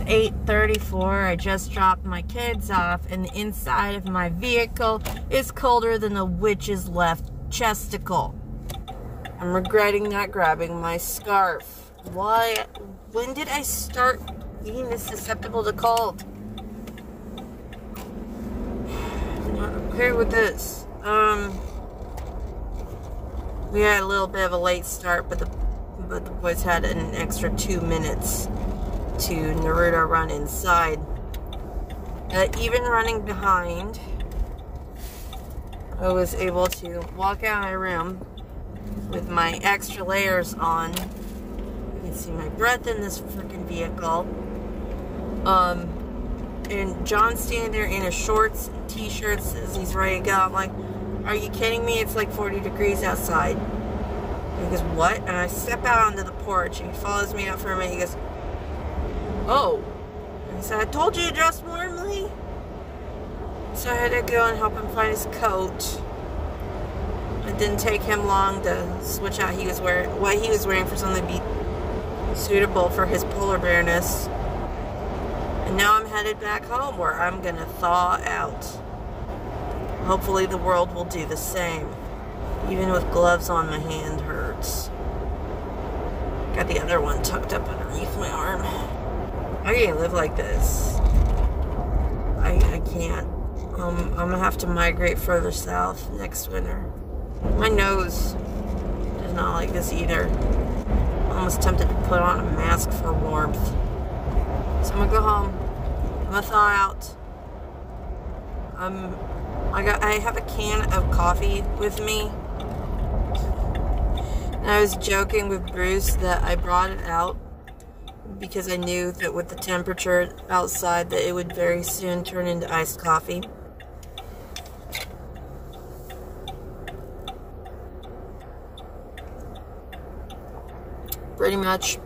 8:34. I just dropped my kids off, and the inside of my vehicle is colder than the witch's left chesticle. I'm regretting not grabbing my scarf. Why? When did I start being this susceptible to cold? I'm not okay with this. We had a little bit of a late start, but the boys had an extra 2 minutes to Naruto run inside. Even running behind, I was able to walk out of my room with my extra layers on. You can see my breath in this freaking vehicle. And John's standing there in his shorts and t-shirts as he's ready to go. I'm like, are you kidding me? It's like 40 degrees outside. And he goes, what? And I step out onto the porch, and he follows me out for a minute. He goes, oh. And he said, I told you to dress warmly. So I had to go and help him find his coat. It didn't take him long to switch out what he was wearing for something to be suitable for his polar bearness. And now I'm headed back home where I'm gonna thaw out. Hopefully the world will do the same. Even with gloves on, my hand hurts. Got the other one tucked up underneath my arm. I can't live like this. I can't. I'm gonna have to migrate further south next winter. My nose is not like this either. I'm almost tempted to put on a mask for warmth. So I'm gonna go home. I'm gonna thaw out. I have a can of coffee with me. And I was joking with Bruce that I brought it out because I knew that with the temperature outside that it would very soon turn into iced coffee. Pretty much.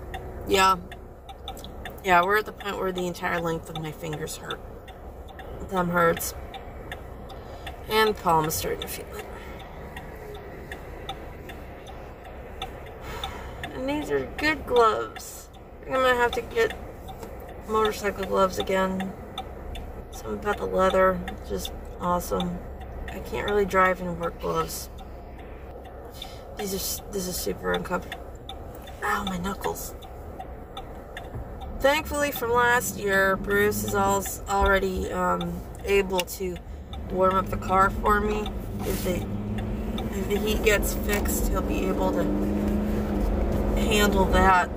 Yeah. Yeah, we're at the point where the entire length of my fingers hurt. Thumb hurts. And palm is starting to feel it. And these are good gloves. I think I'm gonna have to get motorcycle gloves again. Something about the leather, just awesome. I can't really drive in work gloves. This is super uncomfortable. Ow, my knuckles. Thankfully from last year, Bruce is already able to warm up the car for me. If the heat gets fixed, he'll be able to handle that.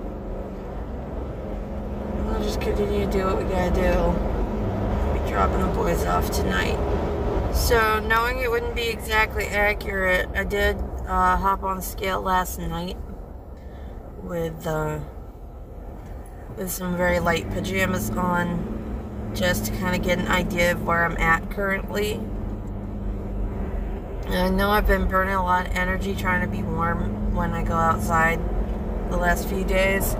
We'll just continue to do what we gotta do. I'll be dropping the boys off tonight. So, knowing it wouldn't be exactly accurate, I did hop on the scale last night with some very light pajamas on, just to kind of get an idea of where I'm at currently. And I know I've been burning a lot of energy trying to be warm when I go outside the last few days.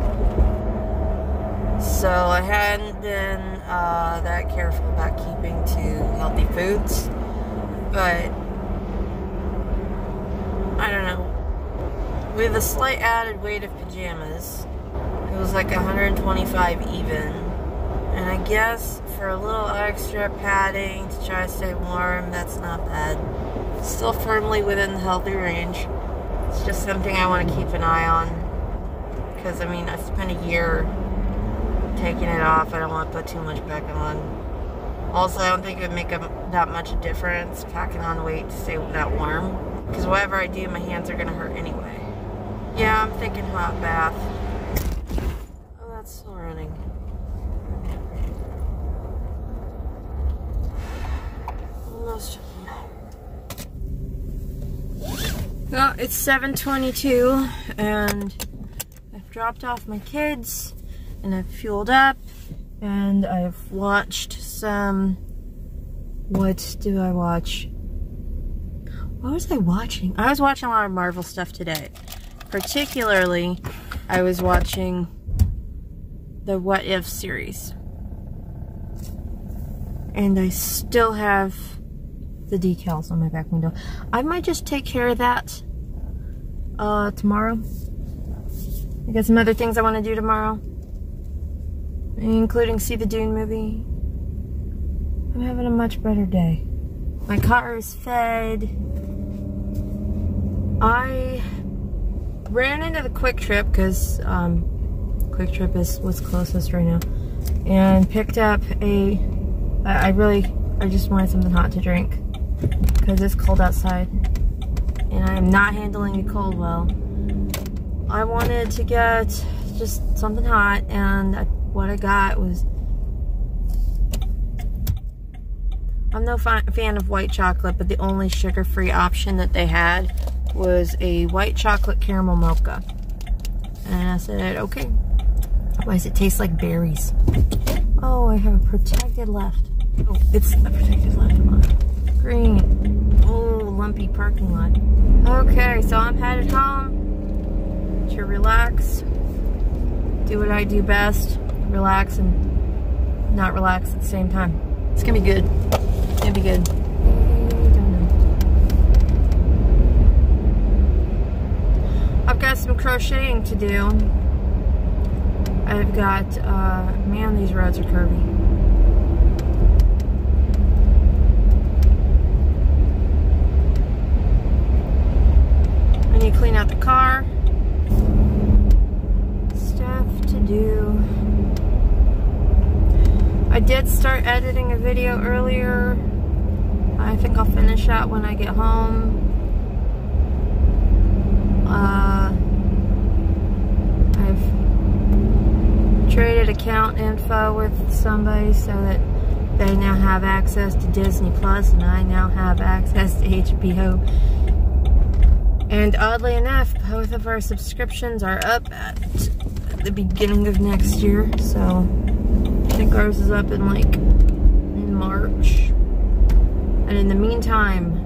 So I hadn't been that careful about keeping to healthy foods. But I don't know. With a slight added weight of pajamas, it was like 125 even. And I guess for a little extra padding to try to stay warm, that's not bad. Still firmly within the healthy range. It's just something I want to keep an eye on. Because, I mean, I spent a year taking it off. I don't want to put too much back on. Also, I don't think it would make that much difference packing on weight to stay that warm. Because whatever I do, my hands are going to hurt anyway. Yeah, I'm thinking hot bath. Oh, that's still running. Almost. Well, it's 7:22 and I've dropped off my kids and I've fueled up and I've watched some... What do I watch? What was I watching? I was watching a lot of Marvel stuff today. Particularly, I was watching the What If series. And I still have the decals on my back window. I might just take care of that tomorrow. I got some other things I want to do tomorrow. including see the Dune movie. I'm having a much better day. My car is fed. I ran into the Quick Trip because Quick Trip is what's closest right now, and picked up a. I just wanted something hot to drink because it's cold outside, and I am not handling the cold well. I wanted to get just something hot, and what I got was. I'm no fan of white chocolate, but the only sugar-free option that they had was a white chocolate caramel mocha. And I said, okay. Why does it taste like berries? Oh, I have a protected left. Oh, it's a protected left. Come on. Green. Oh, lumpy parking lot. Okay, so I'm headed home to relax. Do what I do best. Relax and not relax at the same time. It's gonna be good. It's gonna be good. I've got some crocheting to do. I've got, man, these roads are curvy. I need to clean out the car. Stuff to do. I did start editing a video earlier. I think I'll finish that when I get home. I've traded account info with somebody so that they now have access to Disney Plus and I now have access to HBO. And oddly enough, both of our subscriptions are up at the beginning of next year, so I think ours is up in like March. And in the meantime,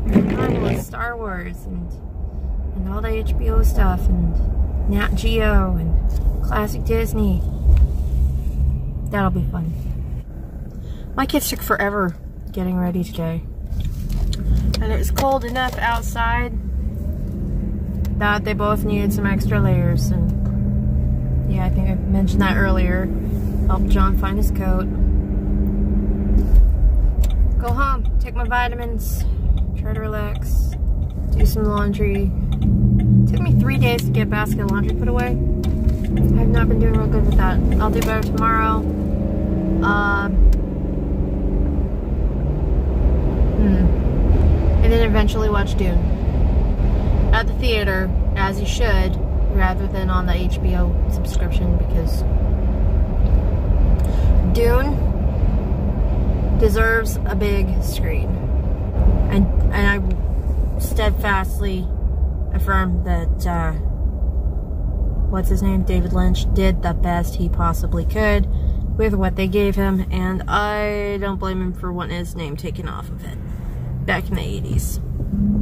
you're on with Star Wars and all the HBO stuff and Nat Geo and classic Disney. That'll be fun. My kids took forever getting ready today. And it was cold enough outside that they both needed some extra layers. And yeah, I think I mentioned that earlier. Helped John find his coat. Go home, take my vitamins, try to relax, do some laundry. It took me 3 days to get a basket of laundry put away. I've not been doing real good with that. I'll do better tomorrow. And then eventually watch Dune. At the theater, as you should, rather than on the HBO subscription, because Dune deserves a big screen. And I steadfastly affirm that, what's his name? David Lynch did the best he possibly could with what they gave him, and I don't blame him for wanting his name taken off of it back in the 80s.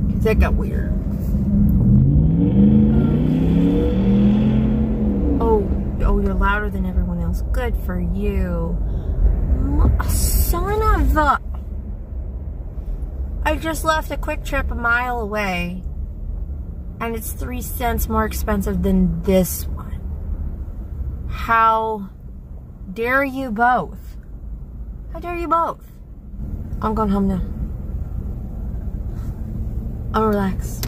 Because that got weird. Oh, you're louder than everyone else. Good for you. Son of a... I just left a Quick Trip a mile away, and it's 3 cents more expensive than this one. How dare you both? How dare you both? I'm going home now. I'll relax.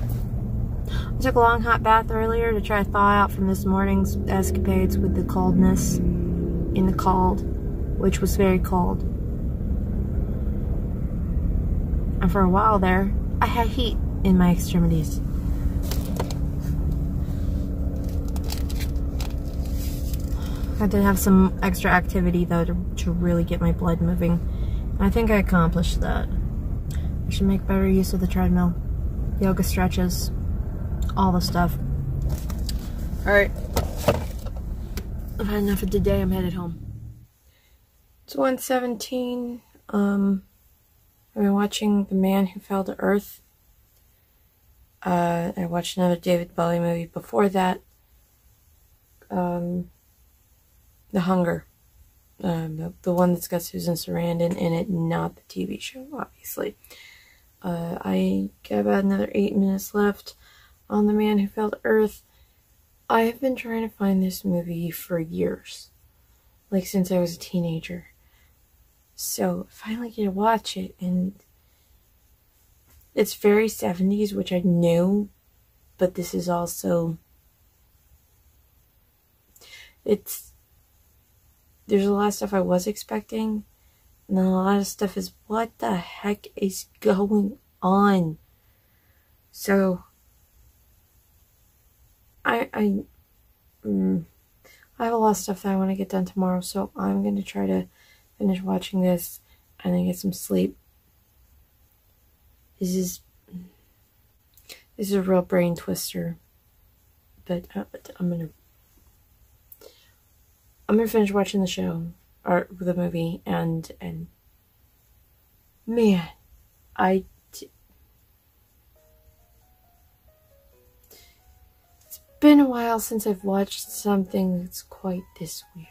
I took a long hot bath earlier to try to thaw out from this morning's escapades with the coldness in the cold, which was very cold. And for a while there, I had heat in my extremities. I had to have some extra activity though to really get my blood moving. And I think I accomplished that. I should make better use of the treadmill, yoga stretches, all the stuff. Alright. I've had enough of today. I'm headed home. It's 1:17. I've been watching The Man Who Fell to Earth. I watched another David Bowie movie before that. The Hunger. The one that's got Susan Sarandon in it, not the TV show, obviously. I got about another 8 minutes left on The Man Who Fell to Earth. I have been trying to find this movie for years. like since I was a teenager. So I finally get to watch it, and it's very 70s, which I knew, but this is also, there's a lot of stuff I was expecting, and then a lot of stuff is, what the heck is going on? So, I have a lot of stuff that I want to get done tomorrow, so I'm going to try to finish watching this and then get some sleep. This is a real brain twister, but I'm gonna finish watching the show or the movie, and man, it's been a while since I've watched something that's quite this weird.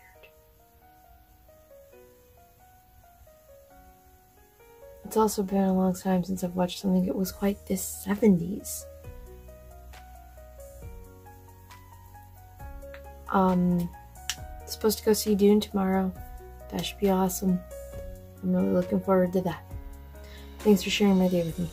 It's also been a long time since I've watched something that was quite this 70s. Supposed to go see Dune tomorrow. That should be awesome. I'm really looking forward to that. Thanks for sharing my day with me.